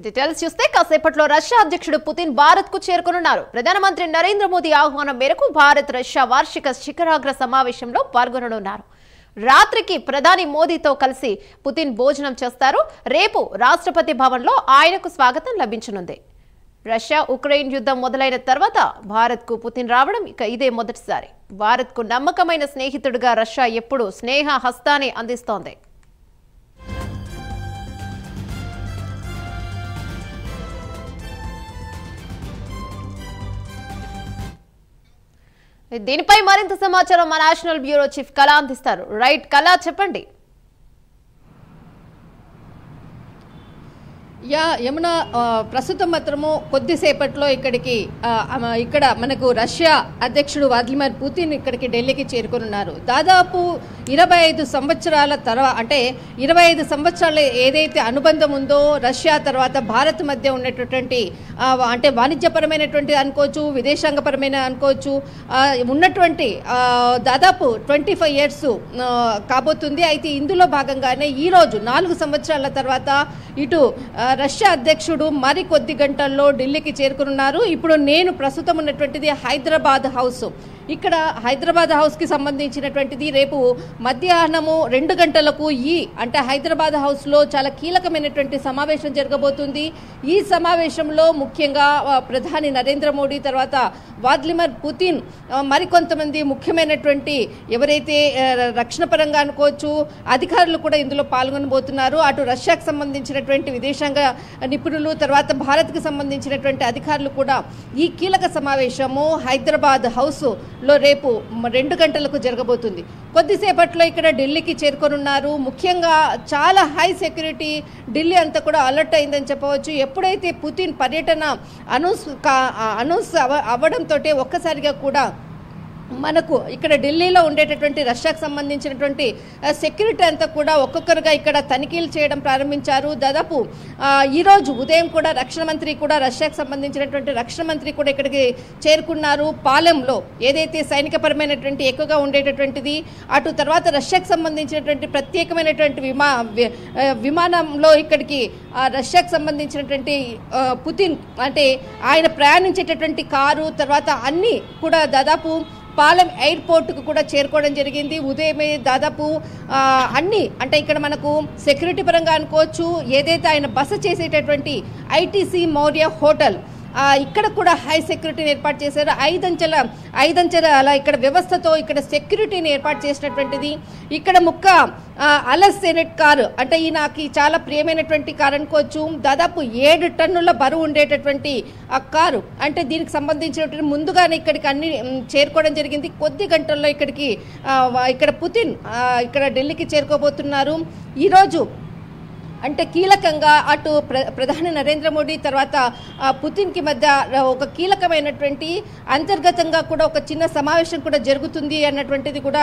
Details చూస్తే కాసేపట్లో Russia అధ్యక్షుడు పుతిన్ భారత్ కు చేరుకోనున్నారు. ప్రధానమంత్రి నరేంద్ర మోదీ ఆహ్వానం మేరకు భారత్ రష్యా వార్షిక శిఖరాగ్ర సమావేశంలో పాల్గొననున్నారు. రాత్రికి ప్రధాని మోదీతో కలిసి పుతిన్ భోజనం చేస్తారు. రేపు రాష్ట్రపతి భవన్లో ఆయనకు స్వాగతం లభించనుంది. రష్యా ఉక్రెయిన్ యుద్ధం మొదలైన తర్వాత భారత్ కు పుతిన్ రావడం ఇదే మొదటిసారి. భారత్ కు నమ్మకమైన స్నేహితుడిగా రష్యా ఎప్పుడూ స్నేహ హస్తాన్ని అందిస్తోంది. దీనిపై మరింత సమాచారం మా నేషనల్ బ్యూరో చీఫ్ కళా అందిస్తారు. రైట్ కళా, చెప్పండి. యమున, ప్రస్తుతం మాత్రము కొద్దిసేపట్లో ఇక్కడ మనకు రష్యా అధ్యక్షుడు వ్లాదిమిర్ పుతిన్ ఇక్కడికి ఢిల్లీకి చేరుకున్నారు. దాదాపు 25 సంవత్సరాల తర్వాత, అంటే 25 సంవత్సరాల ఏదైతే అనుబంధం ఉందో రష్యా తర్వాత భారత్ మధ్య ఉన్నటువంటి అంటే వాణిజ్యపరమైనటువంటి అనుకోవచ్చు, విదేశాంగపరమైన అనుకోవచ్చు, ఉన్నటువంటి దాదాపు 25 years కాబోతుంది. అయితే ఇందులో భాగంగానే ఈరోజు 4 సంవత్సరాల తర్వాత ఇటు రష్యా అధ్యక్షుడు మరి కొద్ది గంటల్లో ఢిల్లీకి చేరుకున్నారు. ఇప్పుడు నేను ప్రస్తుతం ఉన్నటువంటిది హైదరాబాద్ హౌస్. ఇక్కడ హైదరాబాద్ హౌస్కి సంబంధించినటువంటిది రేపు మధ్యాహ్నము 2 గంటలకు అంటే హైదరాబాద్ హౌస్లో చాలా కీలకమైనటువంటి సమావేశం జరగబోతుంది. ఈ సమావేశంలో ముఖ్యంగా ప్రధాని నరేంద్ర మోడీ తర్వాత వ్లాదిమిర్ పుతిన్ మరికొంతమంది ముఖ్యమైనటువంటి ఎవరైతే రక్షణ పరంగా అనుకోవచ్చు అధికారులు కూడా ఇందులో పాల్గొనబోతున్నారు. అటు రష్యాకు సంబంధించినటువంటి విదేశాంగ నిపుణులు తర్వాత భారత్కు సంబంధించినటువంటి అధికారులు కూడా ఈ కీలక సమావేశము హైదరాబాద్ హౌస్ లో రేపు 2 గంటలకు జరగబోతుంది. కొద్దిసేపట్లో ఇక్కడ ఢిల్లీకి చేరుకోనున్నారు. ముఖ్యంగా చాలా హై సెక్యూరిటీ ఢిల్లీ అంతా కూడా అలర్ట్ అయిందని చెప్పవచ్చు. ఎప్పుడైతే పుతిన్ పర్యటన అనౌన్స్ అవ్వడంతో ఒక్కసారిగా కూడా మనకు ఇక్కడ ఢిల్లీలో ఉండేటటువంటి రష్యాకు సంబంధించినటువంటి సెక్యూరిటీ అంతా కూడా ఒక్కొక్కరుగా ఇక్కడ తనిఖీలు చేయడం ప్రారంభించారు. దాదాపు ఈరోజు ఉదయం కూడా రష్యాకు సంబంధించినటువంటి రక్షణ మంత్రి కూడా ఇక్కడికి చేరుకున్నారు. పాలెంలో ఏదైతే సైనికపరమైనటువంటి ఎక్కువగా ఉండేటటువంటిది, అటు తర్వాత రష్యాకు సంబంధించినటువంటి ప్రత్యేకమైనటువంటి విమానంలో ఇక్కడికి రష్యాకు సంబంధించినటువంటి పుతిన్ అంటే ఆయన ప్రయాణించేటటువంటి కారు తర్వాత అన్నీ కూడా దాదాపు పాలెం ఎయిర్పోర్ట్కు కూడా చేరుకోవడం జరిగింది. ఉదయమే దాదాపు అన్ని అంటే ఇక్కడ మనకు సెక్యూరిటీ పరంగా అనుకోవచ్చు, ఏదైతే ఆయన బస చేసేటటువంటి ఐటీసీ మౌర్య హోటల్ ఇక్కడ కూడా హై సెక్యూరిటీని ఏర్పాటు చేశారు. ఐదంచెల అలా ఇక్కడ వ్యవస్థతో ఇక్కడ సెక్యూరిటీని ఏర్పాటు చేసినటువంటిది. ఇక్కడ అలస్ సెనెట్ కారు అంటే నాకు చాలా ప్రియమైనటువంటి కారు అనుకోవచ్చు. దాదాపు 7 టన్నుల బరువు ఉండేటటువంటి ఆ కారు అంటే దీనికి సంబంధించినటువంటి ముందుగానే ఇక్కడికి అన్ని చేరుకోవడం జరిగింది. కొద్ది గంటల్లో ఇక్కడ పుతిన్ ఇక్కడ ఢిల్లీకి చేరుకోబోతున్నారు. ఈరోజు అంటే కీలకంగా అటు ప్రధాని నరేంద్ర మోడీ తర్వాత పుతిన్కి మధ్య ఒక కీలకమైనటువంటి అంతర్గతంగా కూడా ఒక చిన్న సమావేశం కూడా జరుగుతుంది అన్నటువంటిది కూడా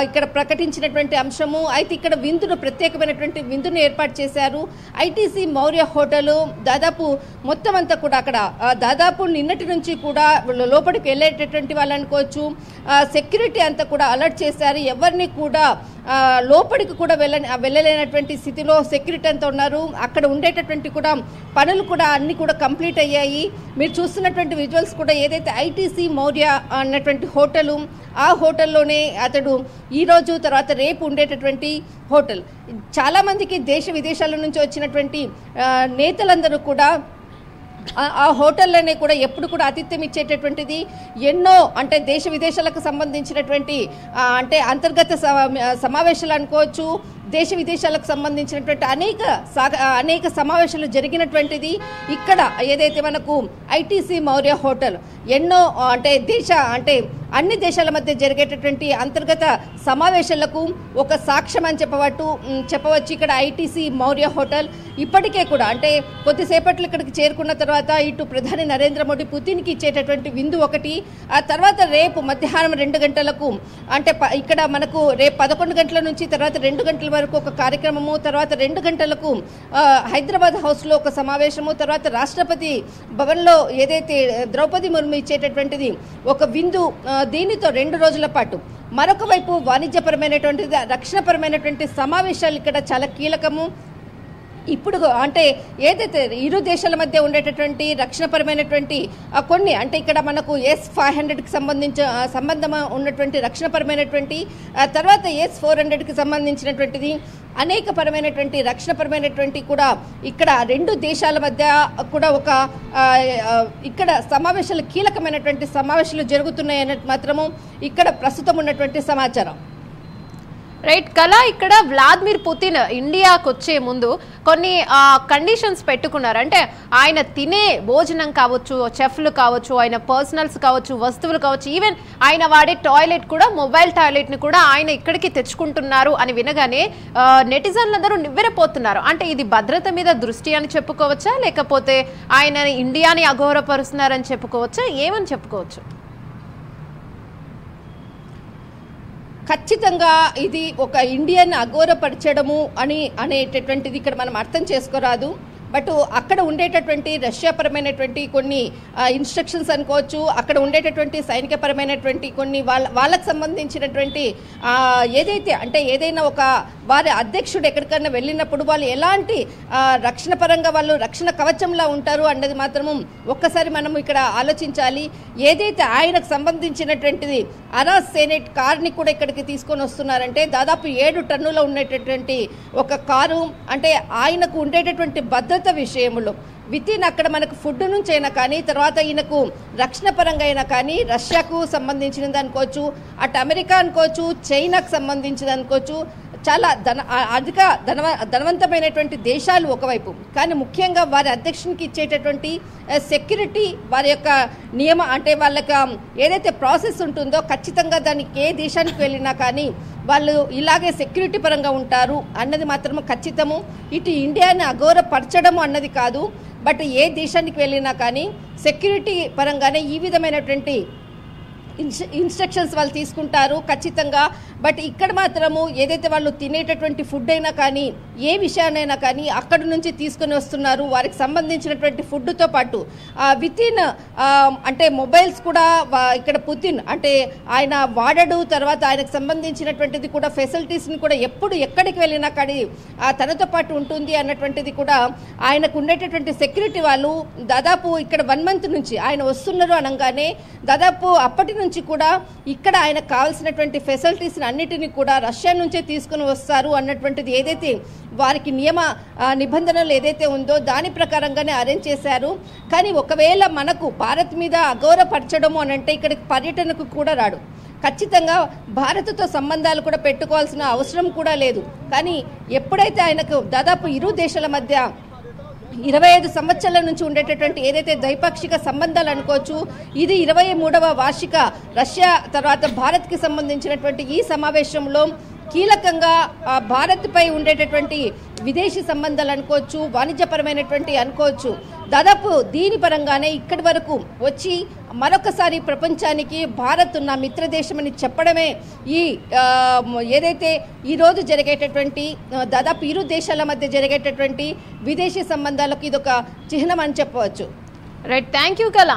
ఇక్కడ ప్రకటించినటువంటి అంశము. అయితే ఇక్కడ ప్రత్యేకమైనటువంటి విందును ఏర్పాటు చేశారు. ఐటీసీ మౌర్య హోటల్ దాదాపు మొత్తం అంతా కూడా అక్కడ దాదాపు నిన్నటి నుంచి కూడా లోపలికి వెళ్ళేటటువంటి వాళ్ళు అనుకోవచ్చు. సెక్యూరిటీ అంతా కూడా అలర్ట్ చేశారు. ఎవరిని కూడా లోపలికి కూడా వెళ్ళలేనటువంటి స్థితిలో సెక్యూరిటీ అంతా ఉన్నారు. అక్కడ ఉండేటటువంటి కూడా పనులు కూడా అన్ని కూడా కంప్లీట్ అయ్యాయి. మీరు చూస్తున్నటువంటి విజువల్స్ కూడా ఏదైతే ఐటీసీ మౌర్య అన్నటువంటి హోటలు ఆ హోటల్లోనే అతడు ఈరోజు తర్వాత రేపు ఉండేటటువంటి హోటల్. చాలామందికి దేశ విదేశాల నుంచి వచ్చినటువంటి నేతలందరూ కూడా ఆ హోటల్లోనే కూడా ఎప్పుడు కూడా ఆతిథ్యం ఇచ్చేటటువంటిది. ఎన్నో అంటే దేశ విదేశాలకు సంబంధించినటువంటి అంటే అంతర్గత సమావేశాలు అనుకోవచ్చు, దేశ విదేశాలకు సంబంధించినటువంటి అనేక సమావేశాలు జరిగినటువంటిది ఇక్కడ ఏదైతే మనకు ఐటీసీ మౌర్య హోటల్ ఎన్నో అంటే అన్ని దేశాల మధ్య జరిగేటటువంటి అంతర్గత సమావేశాలకు ఒక సాక్ష్యం అని చెప్పవచ్చు. ఇక్కడ ఐటీసీ మౌర్య హోటల్ ఇప్పటికే కూడా అంటే కొద్దిసేపట్లో ఇక్కడికి చేరుకున్న తర్వాత ఇటు ప్రధాని నరేంద్ర మోడీ పుతిన్కి ఇచ్చేటటువంటి విందు ఒకటి, ఆ తర్వాత రేపు మధ్యాహ్నం 2 గంటలకు అంటే ఇక్కడ మనకు రేపు 11 గంటల నుంచి తర్వాత 2 గంటల వరకు ఒక కార్యక్రమము, తర్వాత 2 గంటలకు హైదరాబాద్ హౌస్లో ఒక సమావేశము, తర్వాత రాష్ట్రపతి భవన్లో ఏదైతే ద్రౌపది ముర్ము ఇచ్చేటటువంటిది ఒక విందు. దీనితో 2 రోజుల పాటు మరొక వైపు వాణిజ్యపరమైనటువంటి రక్షణపరమైనటువంటి సమావేశాలు ఇక్కడ చాలా కీలకము. ఇప్పుడు అంటే ఏదైతే ఇరు దేశాల మధ్య ఉండేటటువంటి రక్షణపరమైనటువంటి కొన్ని అంటే ఇక్కడ మనకు S-500కి సంబంధం ఉన్నటువంటి రక్షణపరమైనటువంటి తర్వాత S-400కి సంబంధించినటువంటిది అనేకపరమైనటువంటి రక్షణపరమైనటువంటి కూడా ఇక్కడ రెండు దేశాల మధ్య కూడా ఒక ఇక్కడ సమావేశాలు కీలకమైనటువంటి సమావేశాలు జరుగుతున్నాయని మాత్రము ఇక్కడ ప్రస్తుతం ఉన్నటువంటి సమాచారం. రైట్ కళ, ఇక్కడ వ్లాదిమిర్ పుతిన్ ఇండియాకు వచ్చే ముందు కొన్ని కండిషన్స్ పెట్టుకున్నారు. అంటే ఆయన తినే భోజనం కావచ్చు, చెఫ్లు కావచ్చు, ఆయన పర్సనల్స్ కావచ్చు, వస్తువులు కావచ్చు, ఈవెన్ ఆయన వాడే టాయిలెట్ కూడా, మొబైల్ టాయిలెట్ని కూడా ఆయన ఇక్కడికి తెచ్చుకుంటున్నారు అని వినగానే నెటిజన్లందరూ నివ్వెరపోతున్నారు. అంటే ఇది భద్రత మీద దృష్టి అని చెప్పుకోవచ్చా, లేకపోతే ఆయన ఇండియాని అఘోరపరుస్తున్నారని చెప్పుకోవచ్చా, ఏమని చెప్పుకోవచ్చు? ఖచ్చితంగా ఇది ఒక ఇండియన్ అఘోరపరచడము అనేటటువంటిది ఇక్కడ మనం అర్థం చేసుకోరాదు. బట్ అక్కడ ఉండేటటువంటి రష్యాపరమైనటువంటి కొన్ని ఇన్స్ట్రక్షన్స్ అనుకోవచ్చు, అక్కడ ఉండేటటువంటి సైనికపరమైనటువంటి కొన్ని వాళ్ళకు సంబంధించినటువంటి ఏదైతే అంటే ఏదైనా ఒక వారి అధ్యక్షుడు ఎక్కడికన్నా వెళ్ళినప్పుడు వాళ్ళు ఎలాంటి రక్షణ పరంగా వాళ్ళు రక్షణ కవచంలా ఉంటారు అన్నది మాత్రము ఒక్కసారి మనం ఇక్కడ ఆలోచించాలి. ఏదైతే ఆయనకు సంబంధించినటువంటిది అరాస్ సెనెట్ కార్ని కూడా ఇక్కడికి తీసుకొని వస్తున్నారంటే దాదాపు 7 టన్నుల ఉండేటటువంటి ఒక కారు, అంటే ఆయనకు ఉండేటటువంటి భద్రత విషయంలో వితిన్ అక్కడ మనకు ఫుడ్ నుంచి అయినా కానీ, తర్వాత ఈయనకు రక్షణ పరంగా అయినా కానీ రష్యాకు సంబంధించినది అనుకోవచ్చు, అటు అమెరికా అనుకోవచ్చు, చైనాకు సంబంధించినది అనుకోవచ్చు, చాలా అధిక ధనవంతమైనటువంటి దేశాలు ఒకవైపు, కానీ ముఖ్యంగా వారి అధ్యక్షునికి ఇచ్చేటటువంటి సెక్యూరిటీ, వారి యొక్క అంటే వాళ్ళకి ఏదైతే ప్రాసెస్ ఉంటుందో ఖచ్చితంగా దానికి ఏ దేశానికి వెళ్ళినా కానీ వాళ్ళు ఇలాగే సెక్యూరిటీ పరంగా ఉంటారు అన్నది మాత్రము ఖచ్చితము. ఇటు ఇండియాని అఘోరపరచడము అన్నది కాదు, బట్ ఏ దేశానికి వెళ్ళినా కానీ సెక్యూరిటీ పరంగానే ఈ విధమైనటువంటి ఇన్స్ట్రక్షన్స్ వాళ్ళు తీసుకుంటారు ఖచ్చితంగా. బట్ ఇక్కడ మాత్రము ఏదైతే వాళ్ళు తినేటటువంటి ఫుడ్ అయినా కానీ ఏ విషయాన్నైనా కానీ అక్కడి నుంచి తీసుకుని వస్తున్నారు. వారికి సంబంధించినటువంటి ఫుడ్తో పాటు వితిన్ అంటే మొబైల్స్ కూడా ఇక్కడ పుతిన్ అంటే ఆయన వాడడు, తర్వాత ఆయనకు సంబంధించినటువంటిది కూడా ఫెసిలిటీస్ని కూడా ఎప్పుడు ఎక్కడికి వెళ్ళినా కానీ తనతో పాటు ఉంటుంది అన్నటువంటిది కూడా ఆయనకు ఉండేటటువంటి సెక్యూరిటీ వాళ్ళు దాదాపు ఇక్కడ 1 month నుంచి ఆయన వస్తున్నారు అనగానే దాదాపు అప్పటి నుంచి కూడా ఇక్కడ ఆయనకు కావాల్సినటువంటి ఫెసిలిటీస్ని అన్నిటినీ కూడా రష్యా నుంచే తీసుకుని వస్తారు అన్నటువంటిది ఏదైతే వారికి నిబంధనలు ఏదైతే ఉందో దాని ప్రకారంగానే అరేంజ్ చేశారు. కానీ ఒకవేళ మనకు భారత్ మీద అగౌరవపరచడము అని అంటే ఇక్కడికి పర్యటనకు కూడా రాడు, ఖచ్చితంగా భారత్తో సంబంధాలు కూడా పెట్టుకోవాల్సిన అవసరం కూడా లేదు. కానీ ఎప్పుడైతే ఆయనకు దాదాపు ఇరు దేశాల మధ్య 25 సంవత్సరాల నుంచి ఉండేటటువంటి ఏదైతే ద్వైపాక్షిక సంబంధాలు అనుకోవచ్చు, ఇది 23వ వార్షిక రష్యా తర్వాత భారత్కి సంబంధించినటువంటి ఈ సమావేశంలో కీలకంగా భారత్ పై ఉండేటటువంటి విదేశీ సంబంధాలు అనుకోవచ్చు, వాణిజ్యపరమైనటువంటి అనుకోవచ్చు, దాదాపు దీని పరంగానే ఇక్కడి వరకు వచ్చి మరొకసారి ప్రపంచానికి భారత్ నా మిత్రదేశం అని చెప్పడమే ఈ ఏదైతే ఈరోజు జరిగేటటువంటి దాదాపు ఇరు దేశాల మధ్య జరిగేటటువంటి విదేశీ సంబంధాలకు ఇదొక చిహ్నం అని చెప్పవచ్చు. రైట్, థ్యాంక్ యూ కళ.